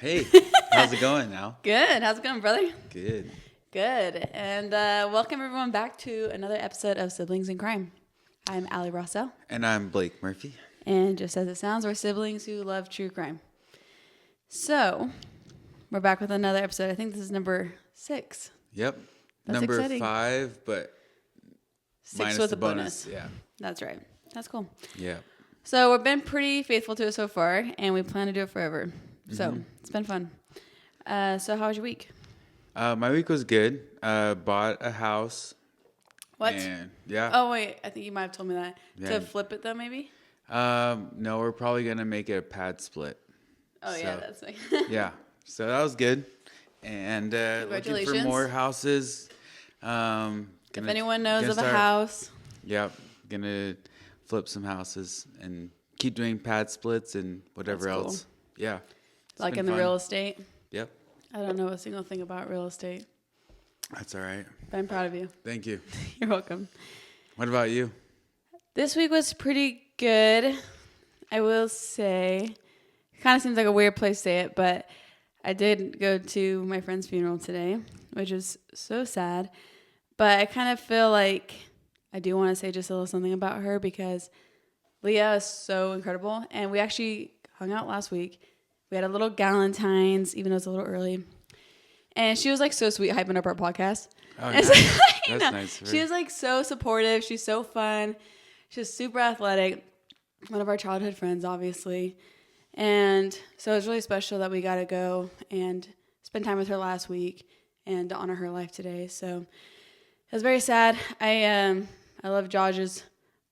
Hey, how's it going now? Good. How's it going, brother? Good. Good. And welcome everyone back to another episode of Siblings in Crime. I'm Allie Rossell. And I'm Blake Murphy. And just as it sounds, we're siblings who love true crime. So, we're back with another episode. I think this is number 6. Yep. That's number exciting. 5, but 6 minus with the a bonus. Yeah. That's right. That's cool. Yeah. So, we've been pretty faithful to it so far, and we plan to do it forever. So, it's been fun. So, how was your week? My week was good. Bought a house. What? And, yeah. Oh, wait. I think you might have told me that. Yeah. To flip it, though, maybe? No, we're probably going to make it a pad split. Oh, yeah. That's like... Yeah. So, that was good. And looking for more houses. If anyone knows of a house. Yep. Going to flip some houses and keep doing pad splits and whatever else. Yeah. Like in the real estate? Yep. I don't know a single thing about real estate. That's all right. But I'm proud of you. Thank you. You're welcome. What about you? This week was pretty good. I will say, it kind of seems like a weird place to say it, but I did go to my friend's funeral today, which is so sad. But I kind of feel like I do want to say just a little something about her because Leah is so incredible. And we actually hung out last week. We had a little Galentine's, even though it's a little early. And she was like so sweet, hyping up our podcast. Oh, nice. That's nice. She was like so supportive. She's so fun. She's super athletic. One of our childhood friends, obviously. And so it was really special that we got to go and spend time with her last week and to honor her life today. So it was very sad. I love Josh's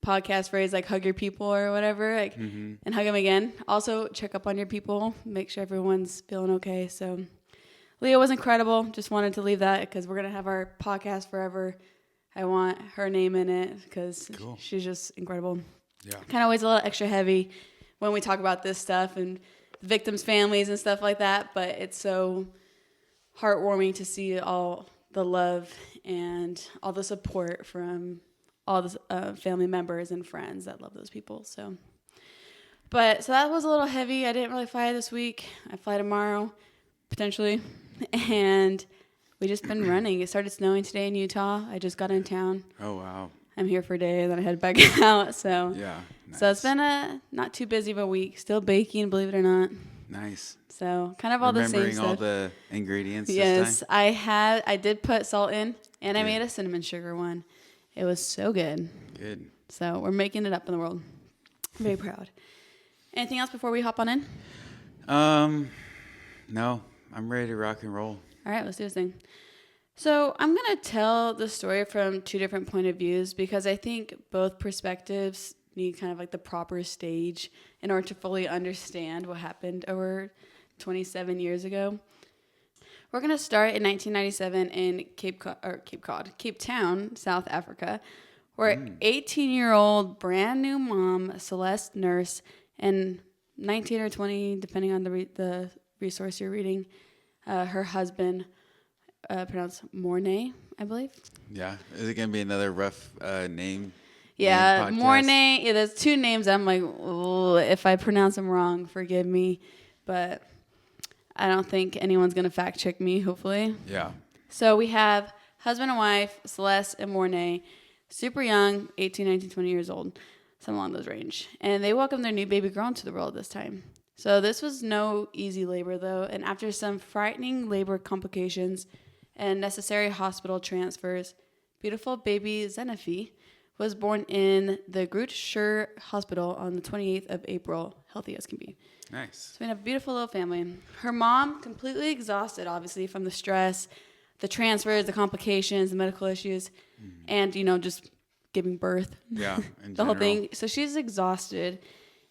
podcast phrase, like hug your people or whatever, like, and hug them again. Also, check up on your people, make sure everyone's feeling okay. So, Leah was incredible. Just wanted to leave that because we're gonna have our podcast forever. I want her name in it because she's just incredible. Yeah, kind of weighs a little extra heavy when we talk about this stuff and victims' families and stuff like that. But it's so heartwarming to see all the love and all the support from all the family members and friends that love those people. So that was a little heavy. I didn't really fly this week. I fly tomorrow, potentially. And we just been running. It started snowing today in Utah. I just got in town. Oh, wow. I'm here for a day, and then I head back out. So yeah, nice. So it's been a not too busy of a week. Still baking, believe it or not. Nice. So kind of all the same stuff. Remembering all the ingredients this time? I did put salt in, and I made a cinnamon sugar one. It was so good. Good. So we're making it up in the world. I'm very proud. Anything else before we hop on in? No. I'm ready to rock and roll. All right, let's do this thing. So I'm going to tell the story from 2 different point of views because I think both perspectives need kind of like the proper stage in order to fully understand what happened over 27 years ago. We're going to start in 1997 in Cape Town, South Africa, where 18-year-old brand new mom, Zephany Nurse, and 19 or 20, depending on the resource you're reading, her husband, pronounced Mornay, I believe. Yeah. Is it going to be another rough name? Yeah, Mornay. Yeah, there's 2 names. I'm like, if I pronounce them wrong, forgive me. But I don't think anyone's going to fact check me, hopefully. Yeah. So we have husband and wife, Celeste and Mornay, super young, 18, 19, 20 years old, something along those range. And they welcomed their new baby girl into the world this time. So this was no easy labor, though. And after some frightening labor complications and necessary hospital transfers, beautiful baby Zephany was born in the Groote Schuur Hospital on the 28th of April, healthy as can be. Nice. So we have a beautiful little family. Her mom, completely exhausted, obviously, from the stress, the transfers, the complications, the medical issues, and, just giving birth. Yeah, the whole thing. So she's exhausted.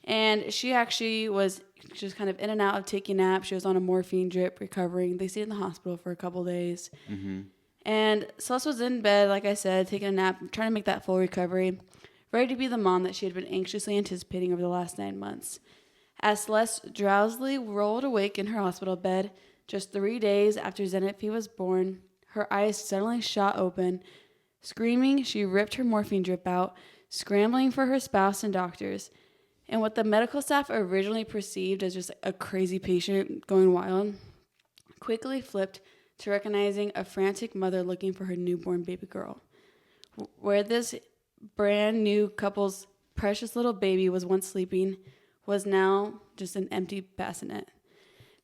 And she actually was just kind of in and out of taking naps. She was on a morphine drip, recovering. They stayed in the hospital for a couple days. And Celeste was in bed, like I said, taking a nap, trying to make that full recovery, ready to be the mom that she had been anxiously anticipating over the last 9 months. As Celeste drowsily rolled awake in her hospital bed, just 3 days after Zephany was born, her eyes suddenly shot open. Screaming, she ripped her morphine drip out, scrambling for her spouse and doctors. And what the medical staff originally perceived as just a crazy patient going wild quickly flipped to recognizing a frantic mother looking for her newborn baby girl. Where this brand new couple's precious little baby was once sleeping was now just an empty bassinet.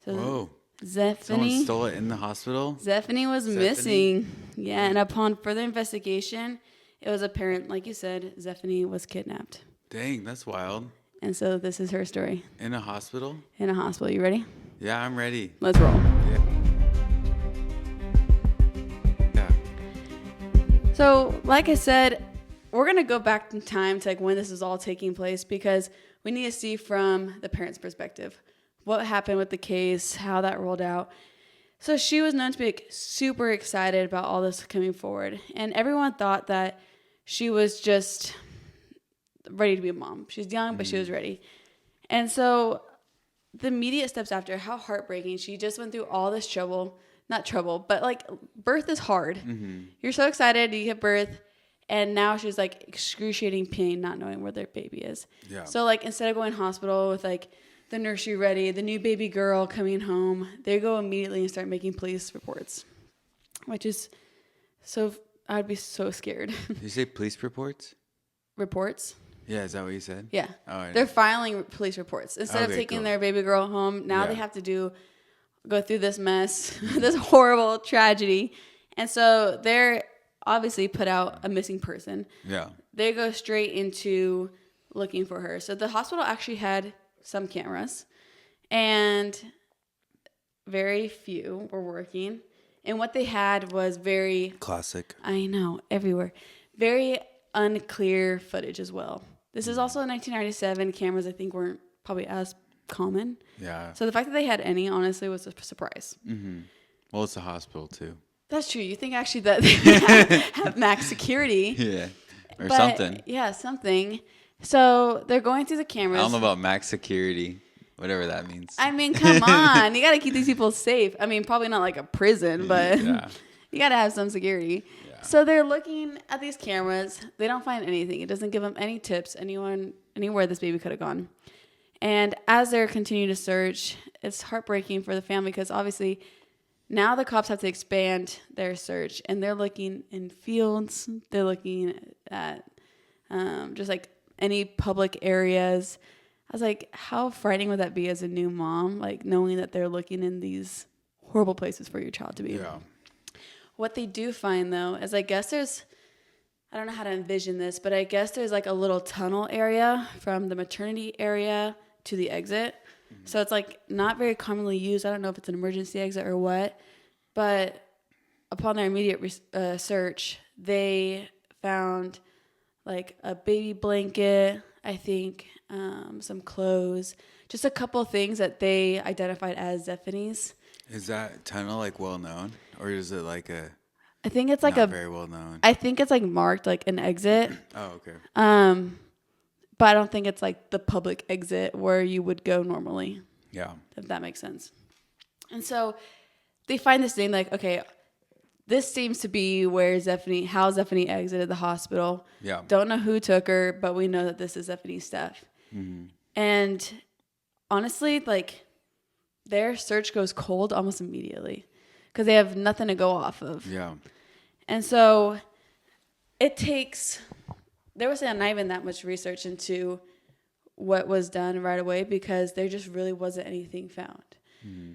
So whoa. Zephany, someone stole it in the hospital? Zephany was missing. Yeah, and upon further investigation, it was apparent, like you said, Zephany was kidnapped. Dang, that's wild. And so this is her story. In a hospital? In a hospital. You ready? Yeah, I'm ready. Let's roll. Yeah. So, like I said, we're going to go back in time to like when this is all taking place because we need to see from the parents' perspective what happened with the case, how that rolled out. So she was known to be like, super excited about all this coming forward. And everyone thought that she was just ready to be a mom. She was young, but she was ready. And so the immediate steps after, how heartbreaking. She just went through all this trouble. Not trouble, but like birth is hard. You're so excited, you give birth. And now she's like excruciating pain, not knowing where their baby is. Yeah. So like instead of going to hospital with like the nursery ready, the new baby girl coming home, they go immediately and start making police reports, which is so, I'd be so scared. Did you say police reports? Reports? Yeah, is that what you said? Yeah. Oh, they're filing police reports. Instead of taking their baby girl home, now they have to go through this mess, this horrible tragedy. And so they're obviously put out a missing person. Yeah. They go straight into looking for her. So the hospital actually had some cameras and very few were working. And what they had was very... Classic. I know, everywhere. Very unclear footage as well. This is also in 1997. Cameras, I think, weren't probably as common. Yeah. So the fact that they had any, honestly, was a surprise. Mm-hmm. Well, it's a hospital, too. That's true. You think actually that they have max security. Yeah. Or something. Yeah, something. So they're going through the cameras. I don't know about max security, whatever that means. I mean, come on. You got to keep these people safe. I mean, probably not like a prison, but you got to have some security. Yeah. So they're looking at these cameras. They don't find anything. It doesn't give them any tips anywhere this baby could have gone. And as they're continuing to search, it's heartbreaking for the family because obviously now the cops have to expand their search and they're looking in fields. They're looking at just like any public areas. I was like, how frightening would that be as a new mom? Like knowing that they're looking in these horrible places for your child to be. Yeah. What they do find though is I guess I don't know how to envision this, but I guess there's like a little tunnel area from the maternity area to the exit. Mm-hmm. So it's like not very commonly used. I don't know if it's an emergency exit or what, but upon their immediate search, they found like a baby blanket, I think, some clothes, just a couple of things that they identified as Zephany's. Is that tunnel like well known, or is it like a? I think it's like not very well known. I think it's like marked like an exit. Oh, okay. But I don't think it's like the public exit where you would go normally. Yeah. If that makes sense. And so they find this thing like, okay, this seems to be where how Zephany exited the hospital. Yeah. Don't know who took her, but we know that this is Zephany's stuff. Mm-hmm. And honestly, like their search goes cold almost immediately because they have nothing to go off of. Yeah. And so there was not even that much research into what was done right away because there just really wasn't anything found. Mm-hmm.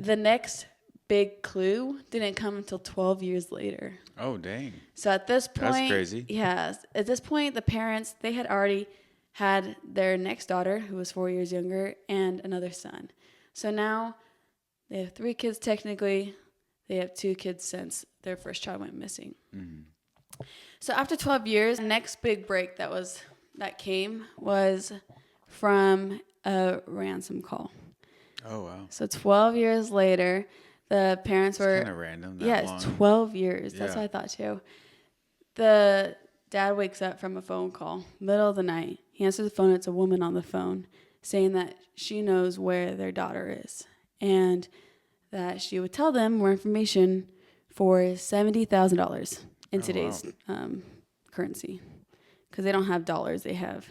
The next big clue didn't come until 12 years later. Oh, dang. So at this point... That's crazy. Yeah. At this point, the parents, they had already had their next daughter, who was 4 years younger, and another son. So now they have 3 kids technically. They have 2 kids since their first child went missing. Mm-hmm. So after 12 years, the next big break that came was from a ransom call. Oh, wow. So 12 years later, the parents were... It's kind of random. Yes, 12 years. That's what I thought too. The dad wakes up from a phone call, middle of the night. He answers the phone. It's a woman on the phone saying that she knows where their daughter is and that she would tell them more information for $70,000 in today's currency. Because they don't have dollars. They have...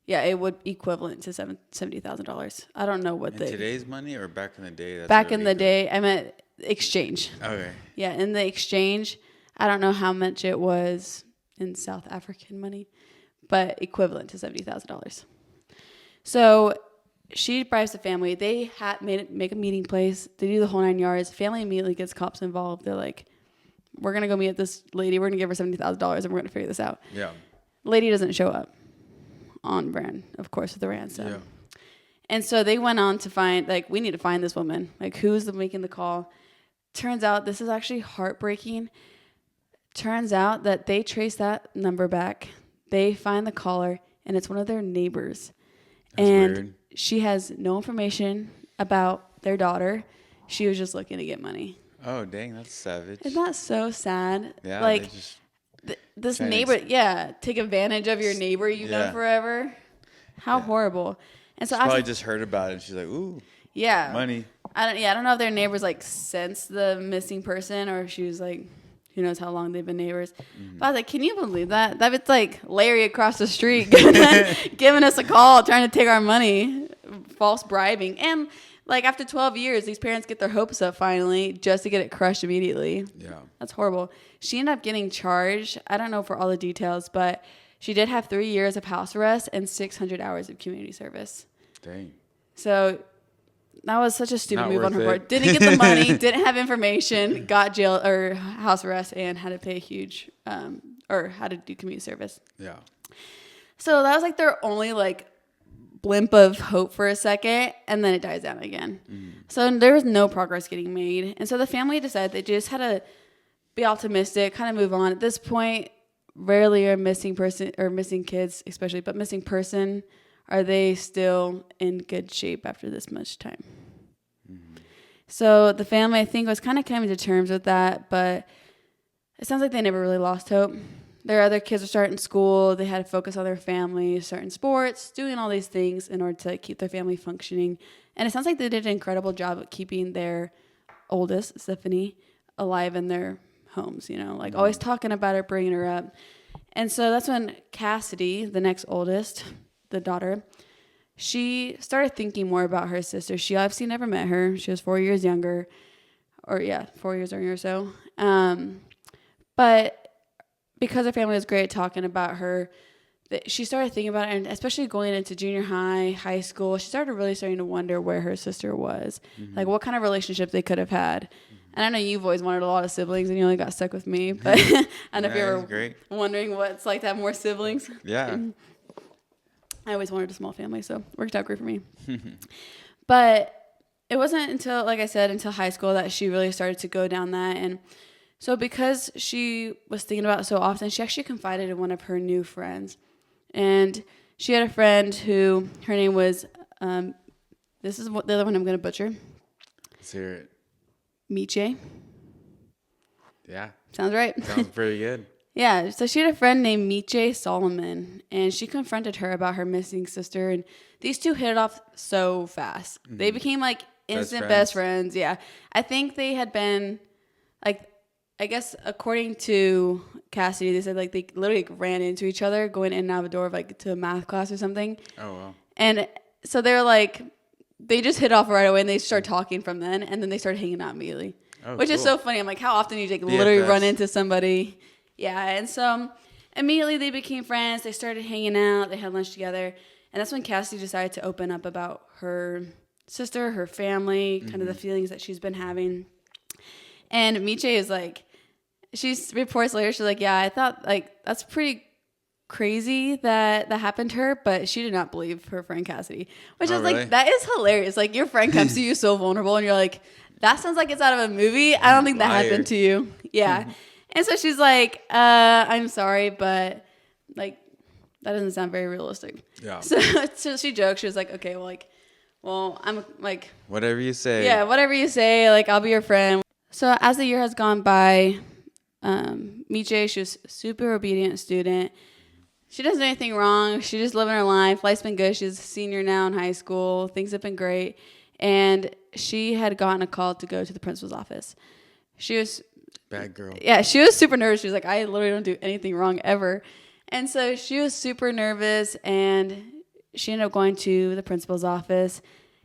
Yeah, it would equivalent to $70,000. I don't know what in today's money or back in the day. That's back in the day. I meant exchange. Okay. Yeah, in the exchange, I don't know how much it was in South African money, but equivalent to $70,000. So she bribes the family. They make a meeting place. They do the whole 9 yards. Family immediately gets cops involved. They're like, we're going to go meet this lady. We're going to give her $70,000 and we're going to figure this out. Yeah. Lady doesn't show up on brand, of course, with the ransom. Yeah. And so they went on to find, like, we need to find this woman. Like, who's making the call? Turns out, this is actually heartbreaking. Turns out that they trace that number back. They find the caller, and it's one of their neighbors. That's and weird. She has no information about their daughter. She was just looking to get money. Oh, dang, that's savage. Isn't that so sad? Yeah, like, this neighbor, take advantage of your neighbor you've known forever. How horrible. And so she probably just heard about it, and she's like, ooh, money. I don't know if their neighbors, like, sensed the missing person, or if she was like, who knows how long they've been neighbors. Mm-hmm. But I was like, can you believe that? That it's like Larry across the street giving us a call, trying to take our money, false bribing. And, like, after 12 years, these parents get their hopes up finally just to get it crushed immediately. Yeah. That's horrible. She ended up getting charged. I don't know for all the details, but she did have 3 years of house arrest and 600 hours of community service. Dang. So that was such a stupid move on her part. Didn't get the money, didn't have information, got jail or house arrest, and had to pay a huge, or had to do community service. Yeah. So that was like their only like blimp of hope for a second, and then it dies down again. Mm. So there was no progress getting made. And so the family decided they just had to be optimistic, kind of move on. At this point, rarely a missing person or missing kids, especially, but missing person, are they still in good shape after this much time? Mm-hmm. So the family, I think, was kind of coming to terms with that, but it sounds like they never really lost hope. Their other kids were starting school. They had to focus on their family, starting sports, doing all these things in order to keep their family functioning. And it sounds like they did an incredible job at keeping their oldest, Zephany, alive in their homes, like always talking about her, bringing her up. And so that's when Cassidy, the next oldest, the daughter, she started thinking more about her sister. She obviously never met her. She was 4 years younger, 4 years younger or so. But because her family was great at talking about her, she started thinking about it, and especially going into junior high, high school, she started really starting to wonder where her sister was, like what kind of relationship they could have had. And I know you've always wanted a lot of siblings, and you only got stuck with me, but I don't know if you're ever wondering what it's like to have more siblings. Yeah. I always wanted a small family, so it worked out great for me. But it wasn't until, like I said, until high school that she really started to go down that. And so because she was thinking about it so often, she actually confided in one of her new friends. And she had a friend who, her name was, this is the other one I'm going to butcher. Let's hear it. Miche. Yeah. Sounds right. Sounds pretty good. Yeah, so she had a friend named Miche Solomon, and she confronted her about her missing sister, and these two hit it off so fast. Mm-hmm. They became, like, instant best friends. Yeah. I think they had been, like, I guess according to Cassidy, they said, like, they literally ran into each other going in and out of the door of, like, to a math class or something. Oh, wow. And so they were, like, they just hit off right away, and they started talking from then, and then they started hanging out immediately, which is so funny. I'm like, how often do you, like, literally run into somebody? Yeah, and so immediately they became friends. They started hanging out. They had lunch together. And that's when Cassidy decided to open up about her sister, her family, kind of the feelings that she's been having. And Miche is like, she reports later, she's like, yeah, I thought, like, that's pretty crazy that happened to her, but she did not believe her friend Cassidy. Which is like, that is hilarious. Like, your friend comes to you so vulnerable, and you're like, that sounds like it's out of a movie. I don't think that happened to you. Yeah. And so she's like, I'm sorry, but, like, that doesn't sound very realistic. Yeah. So she joked. She was like, okay, well, I'm, like... whatever you say. Yeah, whatever you say. Like, I'll be your friend. So as the year has gone by, Miche, she was a super obedient student. She doesn't do anything wrong. She's just living her life. Life's been good. She's a senior now in high school. Things have been great. And she had gotten a call to go to the principal's office. She was... bad girl. Yeah, she was super nervous. She was like, I literally don't do anything wrong ever. And so she was super nervous, and she ended up going to the principal's office,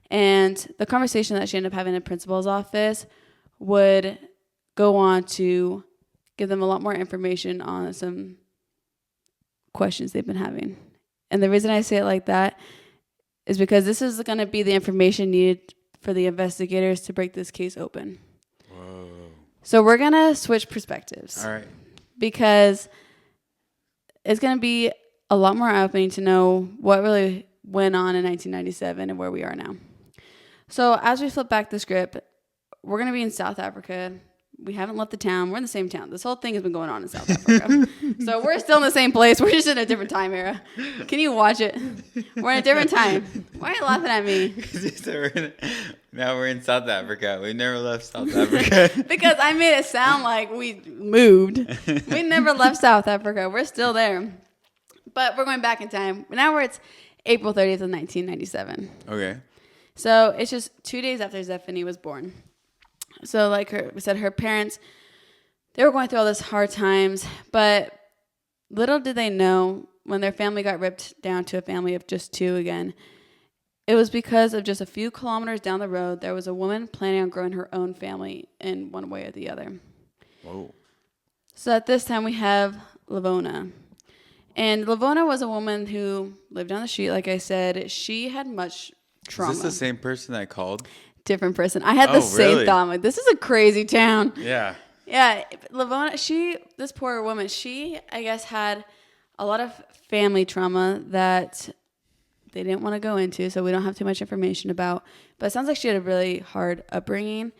and the conversation that she ended up having in the principal's office would go on to give them a lot more information on some questions they've been having. And the reason I say it like that is because this is going to be the information needed for the investigators to break this case open. Whoa. So we're going to switch perspectives. All right. Because it's going to be a lot more eye-opening to know what really went on in 1997 and where we are now. So as we flip back the script, we're going to be in South Africa. We haven't left the town. We're in the same town. This whole thing has been going on in South Africa. So we're still in the same place. We're just in a different time era. Can you watch it? We're in a different time. Why are you laughing at me? Now we're in South Africa. We never left South Africa. Because I made it sound like we moved. We never left South Africa. We're still there. But we're going back in time. Now it's April 30th of 1997. Okay. So it's just 2 days after Zephany was born. So like we said, her parents, they were going through all this hard times, but little did they know when their family got ripped down to a family of just 2 again, it was because of just a few kilometers down the road, there was a woman planning on growing her own family in one way or the other. Whoa. So at this time we have Lavona. And Lavona was a woman who lived down the street, like I said. She had much trauma. Is this the same person that called? Different person. I had the same really? thought. I'm like, this is a crazy town. Yeah. Yeah. Lavona, this poor woman, she, I guess, had a lot of family trauma that they didn't want to go into, so we don't have too much information about. But it sounds like she had a really hard upbringing.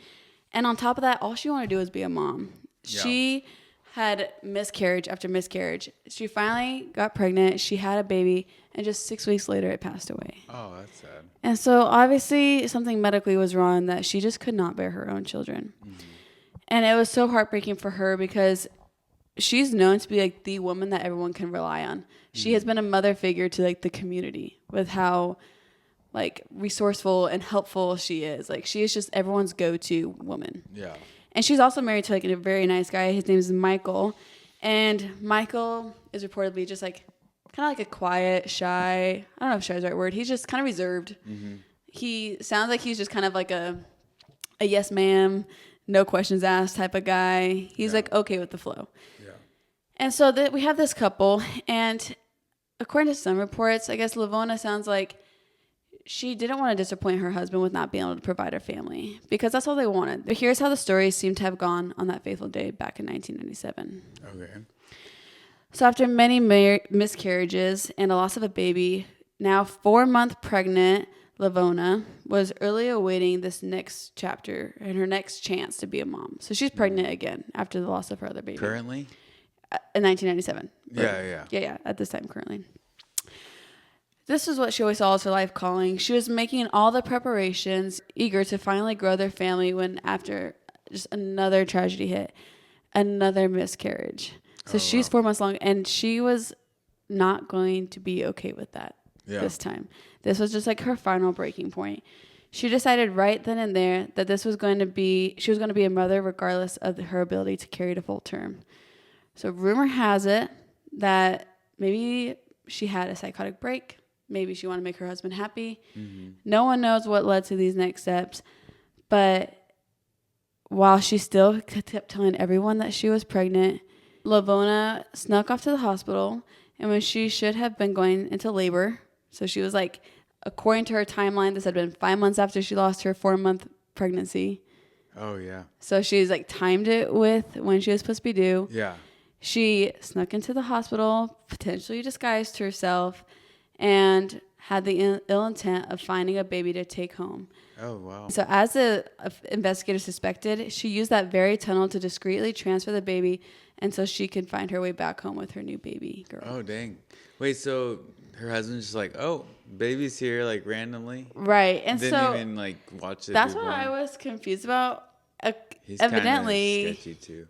And on top of that, all she wanted to do was be a mom. Yeah. She had miscarriage after miscarriage. She finally got pregnant. She had a baby, and just 6 weeks later, it passed away. Oh, that's sad. And so obviously something medically was wrong that she just could not bear her own children. Mm-hmm. And it was so heartbreaking for her because she's known to be like the woman that everyone can rely on. Mm-hmm. She has been a mother figure to like the community with how like resourceful and helpful she is. Like she is just everyone's go-to woman. Yeah. And she's also married to like a very nice guy. His name is Michael. And Michael is reportedly just like kind of like a quiet, shy, I don't know if shy is the right word. He's just kind of reserved. Mm-hmm. He sounds like he's just kind of like a yes ma'am, no questions asked type of guy. He's like okay with the flow. Yeah. And so we have this couple, and according to some reports, I guess Lavona sounds like she didn't want to disappoint her husband with not being able to provide her family because that's all they wanted. But here's how the story seemed to have gone on that fateful day back in 1997. Okay. So after many miscarriages and a loss of a baby, now 4-month pregnant Lavona was early awaiting this next chapter and her next chance to be a mom. So she's pregnant again after the loss of her other baby. Currently? In 1997. Yeah, at this time currently. This is what she always saw as her life calling. She was making all the preparations, eager to finally grow their family when after just another tragedy hit, another miscarriage. So she's 4 months long, and she was not going to be okay with that this time. This was just like her final breaking point. She decided right then and there that she was going to be a mother regardless of her ability to carry to full term. So rumor has it that maybe she had a psychotic break. Maybe she wanted to make her husband happy. Mm-hmm. No one knows what led to these next steps. But while she still kept telling everyone that she was pregnant, Lavona snuck off to the hospital. And when she should have been going into labor, so she was like, according to her timeline, this had been 5 months after she lost her 4-month pregnancy. Oh, yeah. So she's like timed it with when she was supposed to be due. Yeah. She snuck into the hospital, potentially disguised herself, and had the ill intent of finding a baby to take home. Oh, wow. So as the investigator suspected, she used that very tunnel to discreetly transfer the baby until she could find her way back home with her new baby girl. Oh, dang. Wait, so her husband's just like, oh, baby's here, like, randomly? Right. And didn't so even, like, watch it. That's what I was confused about. He's evidently kind of sketchy, too.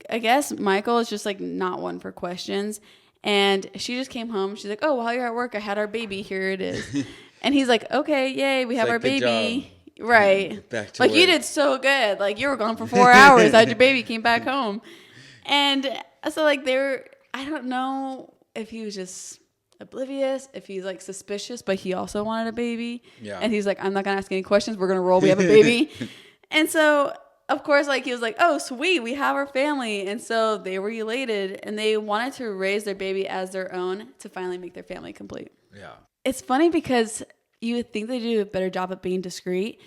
I guess Michael is just, like, not one for questions. And she just came home. She's like, oh, while you're at work, I had our baby. Here it is. And he's like, okay, yay, we have our baby. Right. Back to like, work. You did so good. Like, you were gone for 4 hours. Had your baby, came back home. And so, like, I don't know if he was just oblivious, if he's like suspicious, but he also wanted a baby. Yeah. And he's like, I'm not going to ask any questions. We're going to roll. We have a baby. And so, of course, like he was like, oh, sweet, we have our family. And so they were elated and they wanted to raise their baby as their own to finally make their family complete. Yeah. It's funny because you would think they do a better job of being discreet,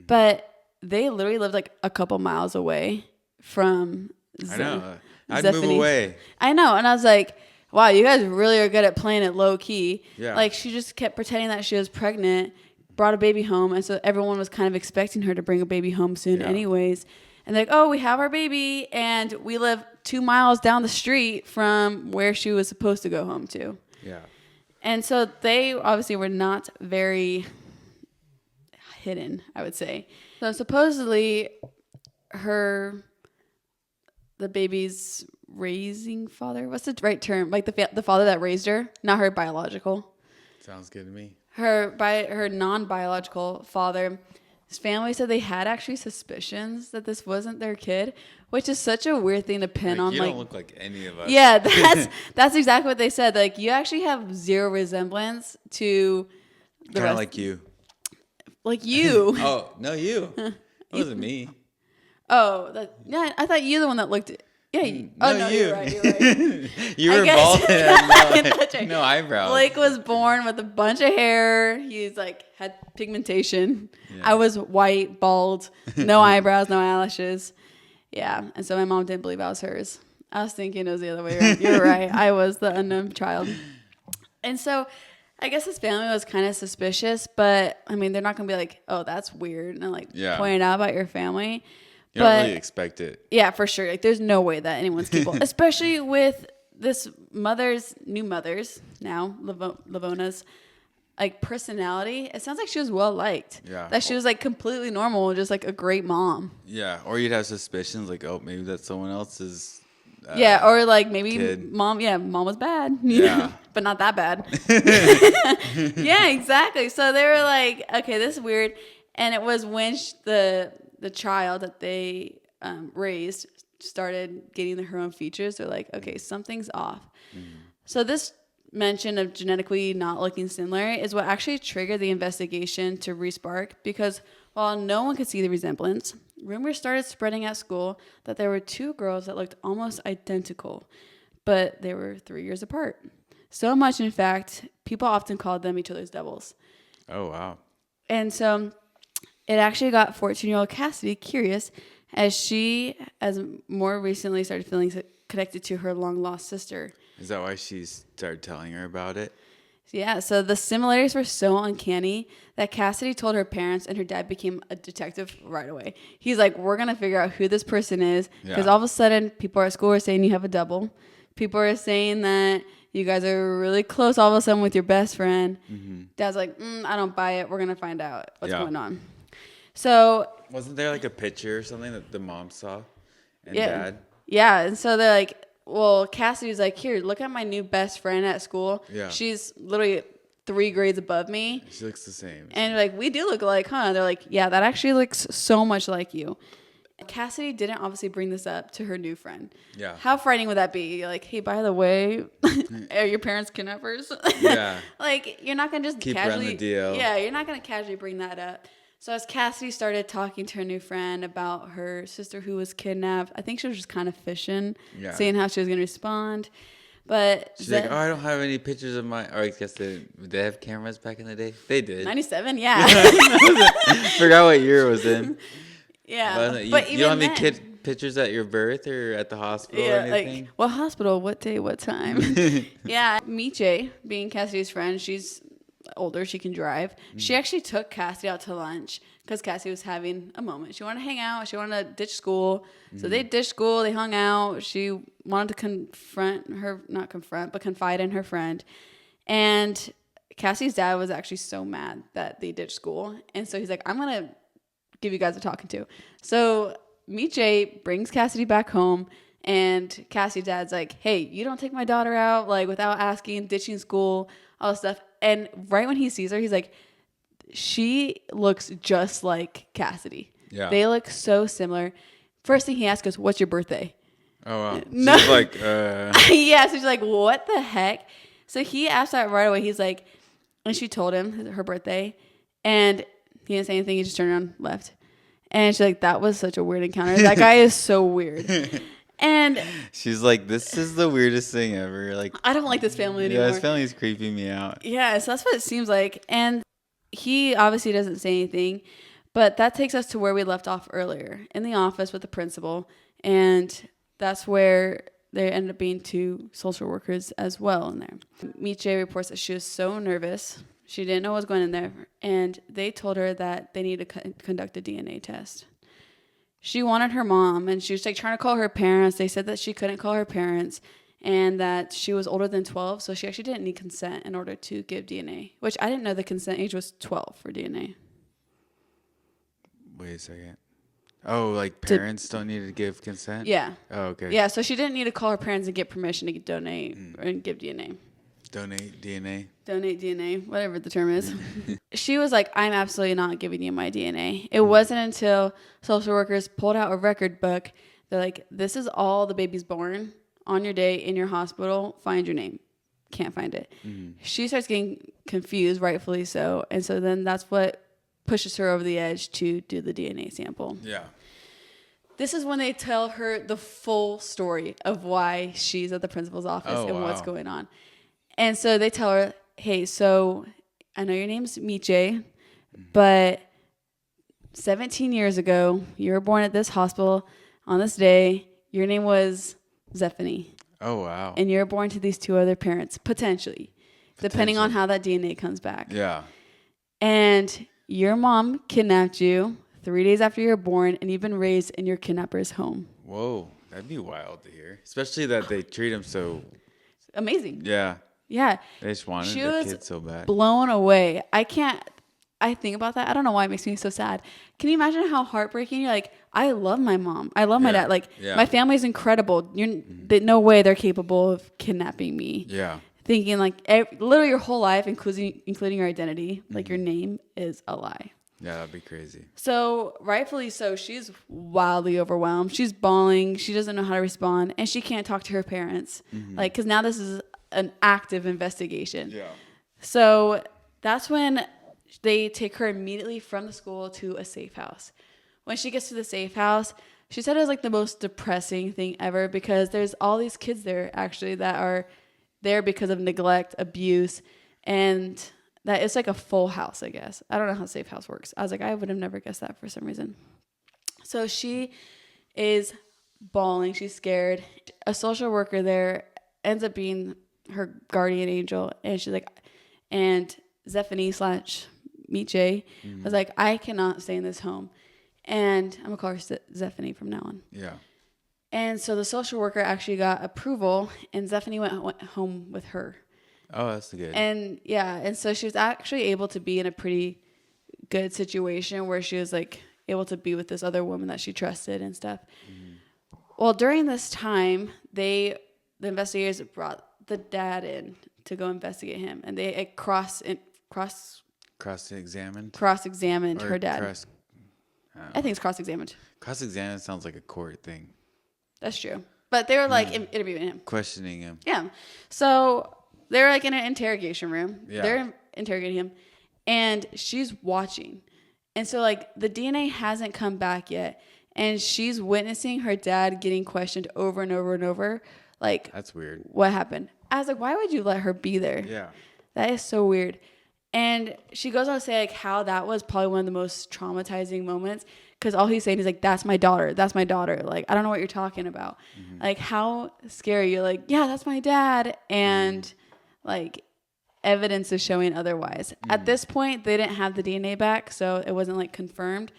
but they literally lived like a couple miles away from I know. I'd move away. I know. And I was like, wow, you guys really are good at playing it low key. Yeah. Like she just kept pretending that she was pregnant, brought a baby home. And so everyone was kind of expecting her to bring a baby home soon anyways. And they're like, oh, we have our baby and we live 2 miles down the street from where she was supposed to go home to. Yeah. And so they obviously were not very hidden, I would say. So supposedly the baby's raising father, what's the right term? Like the father that raised her, not her biological. Sounds good to me. Her non-biological father, his family said they had actually suspicions that this wasn't their kid, which is such a weird thing to pin on. You don't look like any of us. Yeah, that's exactly what they said. Like you actually have zero resemblance to the kind rest. of like you. Like you. Oh no, you. It wasn't me. Oh, I thought you were the one that looked. Yeah. No, you. You're right. You were bald and had no eyebrows. Blake was born with a bunch of hair. He's like had pigmentation. Yeah. I was white, bald, no eyebrows, no eyelashes. Yeah, and so my mom didn't believe I was hers. I was thinking it was the other way around. You're right. I was the unknown child. And so I guess his family was kind of suspicious, but I mean, they're not going to be like, oh, that's weird. And like point out about your family. You don't really expect it. Yeah, for sure. Like, there's no way that anyone's capable, especially with this new mother's now, Lavona's, like, personality. It sounds like she was well liked. Yeah. That she was like completely normal, just like a great mom. Yeah, or you'd have suspicions like, oh, maybe that's someone else's. Yeah, or like maybe kid. mom was bad. Yeah. But not that bad. Yeah, exactly. So they were like, okay, this is weird. And it was when the child that they raised started getting her own features. They're like, okay, something's off. Mm-hmm. So this mention of genetically not looking similar is what actually triggered the investigation to respark, because while no one could see the resemblance, rumors started spreading at school that there were 2 girls that looked almost identical, but they were 3 years apart. So much, in fact, people often called them each other's doubles. Oh, wow. And so it actually got 14-year-old Cassidy curious as more recently started feeling connected to her long-lost sister. Is that why she started telling her about it? Yeah, so the similarities were so uncanny that Cassidy told her parents, and her dad became a detective right away. He's like, we're going to figure out who this person is, because all of a sudden people at school are saying you have a double. People are saying that you guys are really close all of a sudden with your best friend. Mm-hmm. Dad's like, I don't buy it. We're going to find out what's going on. So wasn't there like a picture or something that the mom saw and dad? Yeah, and so they're like, well, Cassidy's like, here, look at my new best friend at school. Yeah. She's literally 3 grades above me. She looks the same. And like, we do look alike, huh? They're like, yeah, that actually looks so much like you. Cassidy didn't obviously bring this up to her new friend. Yeah. How frightening would that be? You're like, hey, by the way, are your parents kidnappers? Yeah. Like, you're not going to just keep casually. Keep the deal. Yeah, you're not going to casually bring that up. So as Cassidy started talking to her new friend about her sister who was kidnapped, I think she was just kind of fishing, seeing how she was going to respond. But she's like, oh, I don't have any pictures of my. Or I guess did they have cameras back in the day? They did. 97, yeah. Forgot what year it was in. Yeah, but you don't have any pictures at your birth or at the hospital or anything? Like, what hospital, what day, what time? Yeah, Miche, being Cassidy's friend, she's older, she can drive. She actually took Cassidy out to lunch because Cassidy was having a moment. She wanted to hang out. She wanted to ditch school. So they ditched school. They hung out. She wanted to confide in her friend. And Cassie's dad was actually so mad that they ditched school. And so he's like, I'm going to give you guys a talking to. So Miche brings Cassidy back home. And Cassie's dad's like, hey, you don't take my daughter out like without asking, ditching school, all this stuff. And right when he sees her, he's like, she looks just like Cassidy. Yeah. They look so similar. First thing he asks is, what's your birthday? Oh, wow. No. She's like, Yeah, so she's like, what the heck? So he asked that right away. He's like, and she told him her birthday, and he didn't say anything. He just turned around, left. And she's like, that was such a weird encounter. That guy is so weird. And she's like, this is the weirdest thing ever. Like, I don't like this family anymore. Yeah, his family is creeping me out. Yeah, so that's what it seems like. And he obviously doesn't say anything, but that takes us to where we left off earlier, in the office with the principal. And that's where there ended up being 2 social workers as well in there. Miche reports that she was so nervous. She didn't know what was going in there. And they told her that they need to conduct a DNA test. She wanted her mom, and she was like trying to call her parents. They said that she couldn't call her parents and that she was older than 12. So she actually didn't need consent in order to give DNA, which I didn't know the consent age was 12 for DNA. Wait a second. Oh, like parents don't need to give consent? Yeah. Oh, okay. Yeah, so she didn't need to call her parents and get permission to donate and give DNA. Donate DNA. Donate DNA, whatever the term is. She was like, I'm absolutely not giving you my DNA. It wasn't until social workers pulled out a record book. They're like, this is all the babies born on your day in your hospital. Find your name. Can't find it. She starts getting confused, rightfully so. And so then that's what pushes her over the edge to do the DNA sample. Yeah. This is when they tell her the full story of why she's at the principal's office and what's going on. And so they tell her, hey, so I know your name's Miche, but 17 years ago, you were born at this hospital on this day. Your name was Zephany. Oh, wow. And you're born to these 2 other parents, potentially, depending on how that DNA comes back. Yeah. And your mom kidnapped you 3 days after you were born, and you've been raised in your kidnapper's home. Whoa, that'd be wild to hear. Especially that they treat him so... Amazing. Yeah. Yeah. They just wanted the kid so bad. Blown away. I think about that. I don't know why it makes me so sad. Can you imagine how heartbreaking? You're like, I love my mom. I love my dad. Like, my family's incredible. No way they're capable of kidnapping me. Yeah. Thinking like literally your whole life, including your identity, like your name is a lie. Yeah, that'd be crazy. So rightfully so, she's wildly overwhelmed. She's bawling. She doesn't know how to respond, and she can't talk to her parents. Like, because now this is an active investigation. Yeah. So that's when they take her immediately from the school to a safe house. When she gets to the safe house, she said it was like the most depressing thing ever because there's all these kids there actually that are there because of neglect, abuse, and that it's like a full house, I guess. I don't know how safe house works. I was like, I would have never guessed that for some reason. So she is bawling. She's scared. A social worker there ends up being her guardian angel, and she's like, and Zephany / Miche was like, I cannot stay in this home, and I'm gonna call her Zephany from now on. Yeah. And so the social worker actually got approval, and Zephany went home with her. Oh, that's good. And yeah, and so she was actually able to be in a pretty good situation where she was like able to be with this other woman that she trusted and stuff. Well, during this time, the investigators brought the dad in to go investigate him, and they cross-examined her dad. I think it's cross-examined. Cross-examined sounds like a court thing. That's true. But they were like interviewing him. Questioning him. Yeah. So they're like in an interrogation room. Yeah. They're interrogating him, and she's watching. And so like the DNA hasn't come back yet, and she's witnessing her dad getting questioned over and over and over. Like, that's weird. What happened? I was like, why would you let her be there? Yeah. That is so weird. And she goes on to say like how that was probably one of the most traumatizing moments because all he's saying is like, that's my daughter. That's my daughter. Like, I don't know what you're talking about. Like, how scary. You're like, yeah, that's my dad. And like evidence is showing otherwise. At this point, they didn't have the DNA back, so it wasn't like confirmed.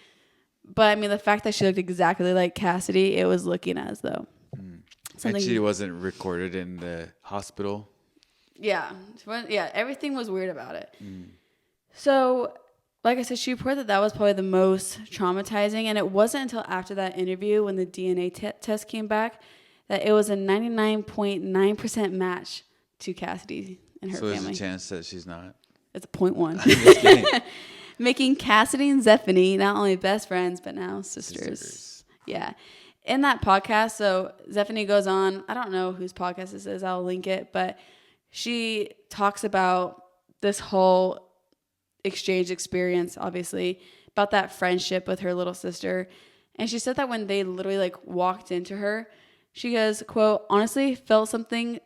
But I mean, the fact that she looked exactly like Cassidy, it was looking as though. And she wasn't recorded in the hospital. Yeah. Yeah, everything was weird about it. So, like I said, she reported that was probably the most traumatizing. And it wasn't until after that interview when the DNA test came back that it was a 99.9% match to Cassidy and her family. So there's a chance that she's not? It's a 0.1. I'm just kidding. Making Cassidy and Zephany not only best friends, but now sisters. Yeah. In that podcast, so Zephany goes on, I don't know whose podcast this is, I'll link it, but she talks about this whole exchange experience, obviously, about that friendship with her little sister. And she said that when they literally like walked into her, she goes, quote, I honestly felt something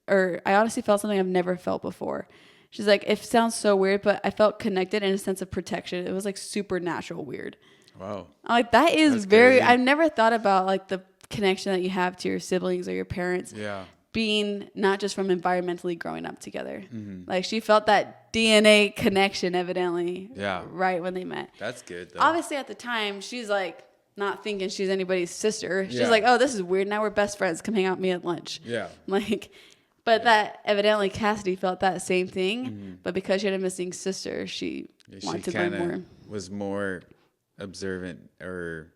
I've never felt before. She's like, it sounds so weird, but I felt connected in a sense of protection. It was like supernatural weird. Wow. I'm like, that is That's very, crazy. I've never thought about like the connection that you have to your siblings or your parents. Yeah. Being not just from environmentally growing up together. Mm-hmm. Like she felt that DNA connection evidently. Yeah. Right when they met. That's good though. Obviously at the time she's like not thinking she's anybody's sister. She's like, oh, this is weird. Now we're best friends. Come hang out with me at lunch. Yeah. But that evidently Cassidy felt that same thing. Mm-hmm. But because she had a missing sister, she wanted to bring more. Was more observant or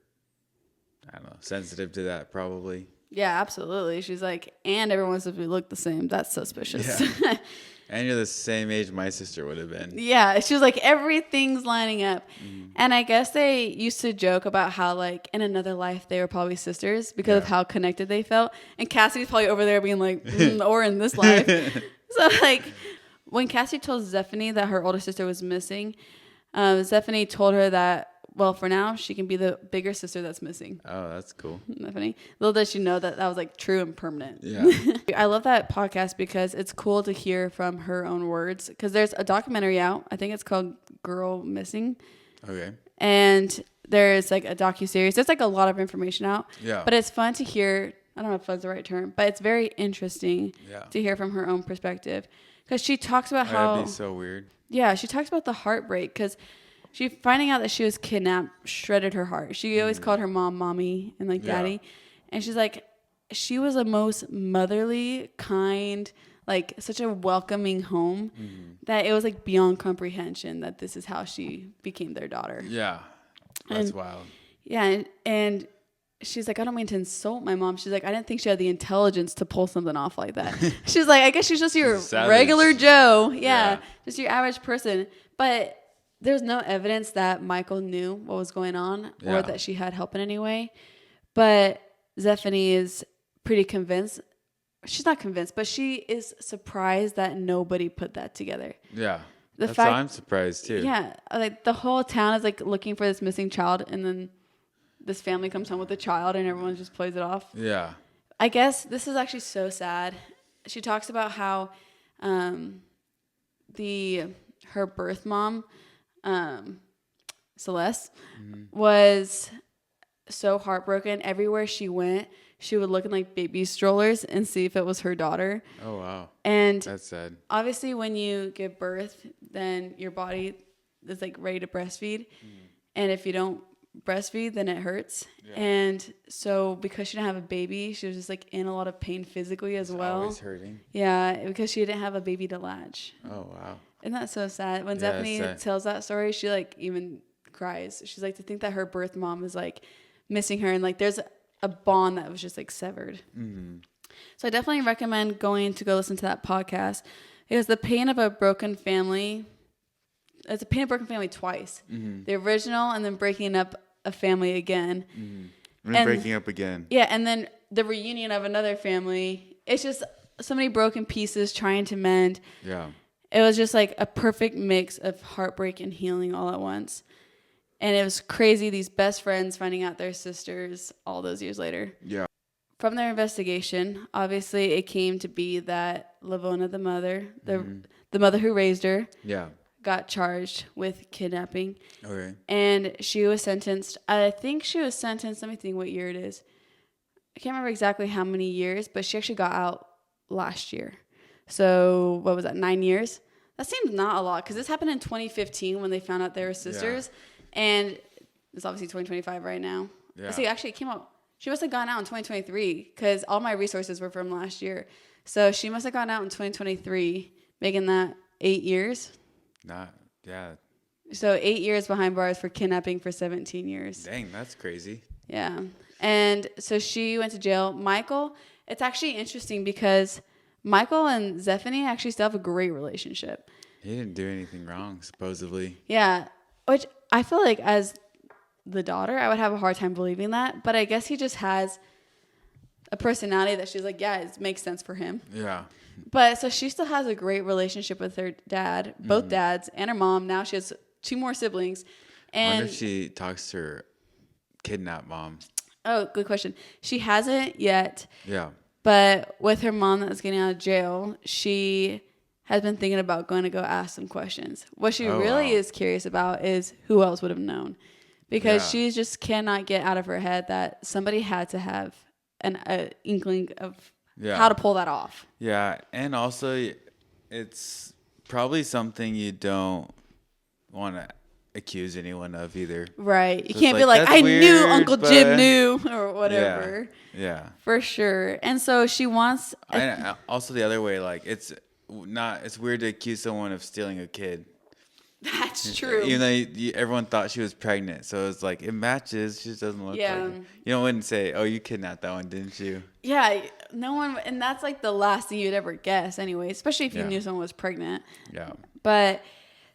I don't know, sensitive to that probably. Yeah, absolutely. She's like, and everyone says we look the same. That's suspicious. Yeah. And you're the same age my sister would have been. Yeah, she was like, everything's lining up. Mm. And I guess they used to joke about how, like, in another life, they were probably sisters because of how connected they felt. And Cassie's probably over there being like, or in this life. So, like, when Cassie told Zephany that her older sister was missing, Zephany told her that, well, for now, she can be the bigger sister that's missing. Oh, that's cool. Isn't that funny? Little does she know that was like true and permanent. Yeah. I love that podcast because it's cool to hear from her own words. Because there's a documentary out. I think it's called Girl Missing. Okay. And there's like a docuseries. There's like a lot of information out. Yeah. But it's fun to hear. I don't know if fun's the right term, but it's very interesting to hear from her own perspective. Because she talks about how. That'd be so weird. Yeah. She talks about the heartbreak because. She finding out that she was kidnapped shredded her heart. She always called her mom mommy and like daddy. And she's like, she was the most motherly, kind, like such a welcoming home that it was like beyond comprehension that this is how she became their daughter. Yeah. That's wild. Yeah. And she's like, I don't mean to insult my mom. She's like, I didn't think she had the intelligence to pull something off like that. She's like, I guess she's just your regular Joe. Yeah. Just your average person. But there's no evidence that Michael knew what was going on or that she had help in any way. But Zephany is pretty convinced. She's not convinced, but she is surprised that nobody put that together. Yeah. I'm surprised too. Yeah. Like the whole town is like looking for this missing child and then this family comes home with a child and everyone just plays it off. Yeah. I guess this is actually so sad. She talks about how her birth mom Celeste was so heartbroken. Everywhere she went, she would look in like baby strollers and see if it was her daughter. Oh, wow. And that's sad. Obviously, when you give birth, then your body is like ready to breastfeed. And if you don't breastfeed, then it hurts. Yeah. And so because she didn't have a baby, she was just like in a lot of pain physically as well. Always hurting. Yeah, because she didn't have a baby to latch. Oh, wow. Isn't that so sad? When Zephany tells that story, she like even cries. She's like, to think that her birth mom is like missing her and like there's a bond that was just like severed. Mm-hmm. So I definitely recommend going to go listen to that podcast because the pain of a broken family, it's a pain of a broken family twice. Mm-hmm. The original and then breaking up a family again. Mm-hmm. And breaking up again. Yeah, and then the reunion of another family. It's just so many broken pieces trying to mend. Yeah. It was just like a perfect mix of heartbreak and healing all at once. And it was crazy, these best friends finding out they're sisters all those years later. Yeah. From their investigation, obviously it came to be that Lavona, the mother, the mother who raised her, got charged with kidnapping. Okay. And she was sentenced, I think she was sentenced, let me think what year it is. I can't remember exactly how many years, but she actually got out last year. So what was that, 9 years? That seems not a lot because this happened in 2015 when they found out they were sisters. Yeah. And it's obviously 2025 right now. Yeah. See, actually it came out. She must have gone out in 2023 because all my resources were from last year. So she must have gone out in 2023, making that 8 years. Yeah. So 8 years behind bars for kidnapping for 17 years. Dang, that's crazy. Yeah. And so she went to jail. Michael, it's actually interesting because Michael and Zephany actually still have a great relationship. He didn't do anything wrong, supposedly. Yeah, which I feel like as the daughter, I would have a hard time believing that. But I guess he just has a personality that she's like, yeah, it makes sense for him. Yeah. But so she still has a great relationship with her dad, both dads, and her mom. Now she has 2 more siblings. And I wonder if she talks to her kidnapped mom. Oh, good question. She hasn't yet. Yeah. But with her mom that's getting out of jail, she has been thinking about going to go ask some questions. What she really is curious about is who else would have known. Because she just cannot get out of her head that somebody had to have an inkling of how to pull that off. Yeah, and also it's probably something you don't want to accuse anyone of either. Right. You can't be like, I knew Uncle Jim knew or whatever. Yeah. For sure. And so she wants... And also the other way, like, it's weird to accuse someone of stealing a kid. That's true. Even though everyone thought she was pregnant. So it's like, it matches. She just doesn't look like it. You wouldn't say, oh, you kidnapped that one, didn't you? Yeah. No one... And that's like the last thing you'd ever guess anyway. Especially if you knew someone was pregnant. Yeah. But...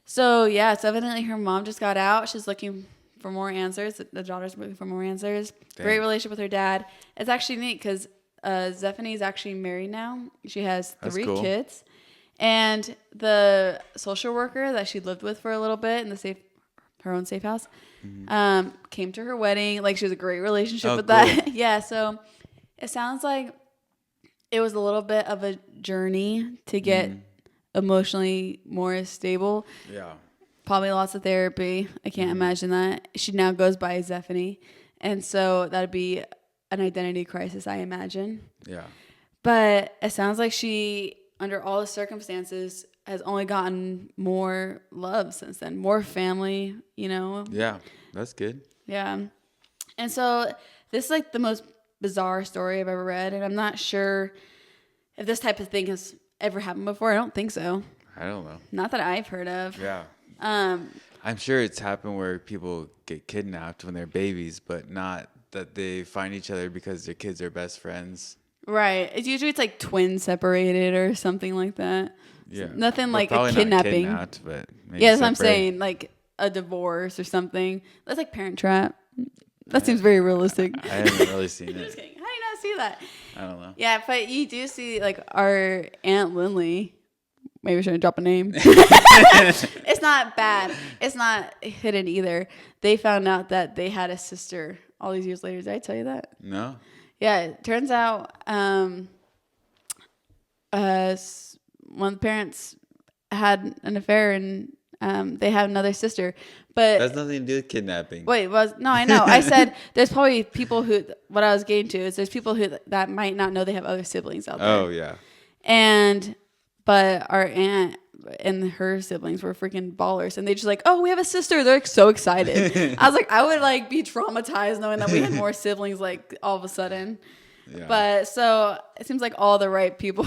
So, so evidently her mom just got out. She's looking for more answers. The daughter's looking for more answers. Dang. Great relationship with her dad. It's actually neat because Zephany's actually married now. She has 3 kids. And the social worker that she lived with for a little bit in her own safe house came to her wedding. Like, she has a great relationship with that. Yeah, so it sounds like it was a little bit of a journey to get... emotionally more stable. Yeah. Probably lots of therapy. I can't imagine that. She now goes by Zephany. And so that'd be an identity crisis, I imagine. Yeah. But it sounds like she, under all the circumstances, has only gotten more love since then. More family, Yeah, that's good. Yeah. And so this is like the most bizarre story I've ever read. And I'm not sure if this type of thing has ever happened before. I don't think so. I don't know. Not that I've heard of. Yeah. I'm sure it's happened where people get kidnapped when they're babies, but not that they find each other because their kids are best friends. Right. It's usually like twin separated or something like that. Yeah. Nothing like a kidnapping. Not kidnapped, but maybe that's what I'm saying. Like a divorce or something. That's like Parent Trap. That seems very realistic. I haven't really seen it. Just kidding. How do you not see that? I don't know. Yeah, but you do see like our Aunt Lindley. Maybe I shouldn't drop a name. It's not bad. It's not hidden either. They found out that they had a sister all these years later. Did I tell you that? No. Yeah, it turns out one of the parents had an affair and they have another sister. But that's nothing to do with kidnapping. Wait, no, I know. I said there's probably people who, what I was getting to is there's people who that might not know they have other siblings out there. Oh, yeah. But our aunt and her siblings were freaking ballers. And they just like, oh, we have a sister. They're like so excited. I was like, I would like be traumatized knowing that we had more siblings like all of a sudden. Yeah. But so it seems like all the right people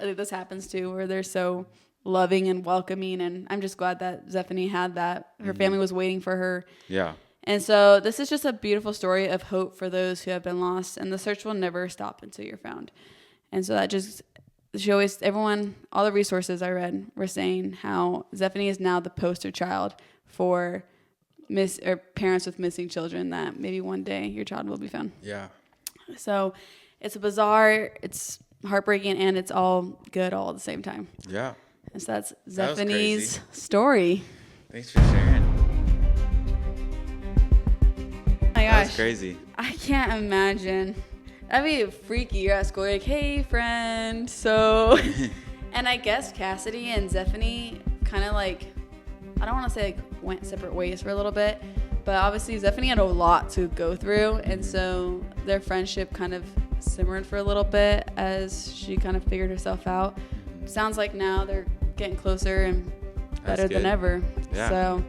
this happens to, where they're so loving and welcoming, and I'm just glad that Zephany had that. Her family was waiting for her. Yeah. And so this is just a beautiful story of hope for those who have been lost, and the search will never stop until you're found. And so that just shows everyone, all the resources I read were saying how Zephany is now the poster child for parents with missing children, that maybe one day your child will be found. Yeah. So it's bizarre, it's heartbreaking, and it's all good all at the same time. Yeah. And so that's Zephany's story. Thanks for sharing. Oh my gosh. That's crazy. I can't imagine. That'd be freaky. You're at school, like, hey, friend. So, and I guess Cassidy and Zephany kind of like, I don't want to say like went separate ways for a little bit, but obviously Zephany had a lot to go through. And so their friendship kind of simmered for a little bit as she kind of figured herself out. Sounds like now they're getting closer and better than ever. Yeah. So,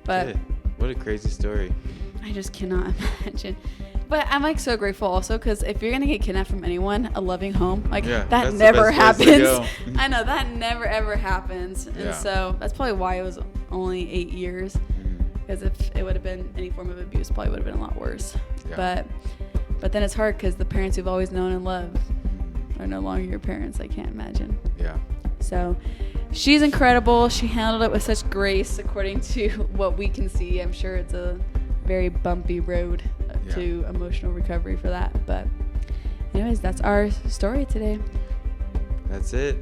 but good. What a crazy story. I just cannot imagine. But I'm like so grateful also, because if you're gonna get kidnapped from anyone, a loving home, like that never happens. I know that never ever happens, and so that's probably why it was only 8 years. Because if it would have been any form of abuse, probably would have been a lot worse. Yeah. But then it's hard because the parents you've always known and loved are no longer your parents. I can't imagine. Yeah. So she's incredible. She handled it with such grace, according to what we can see. I'm sure it's a very bumpy road to emotional recovery for that. But anyways, that's our story today. That's it.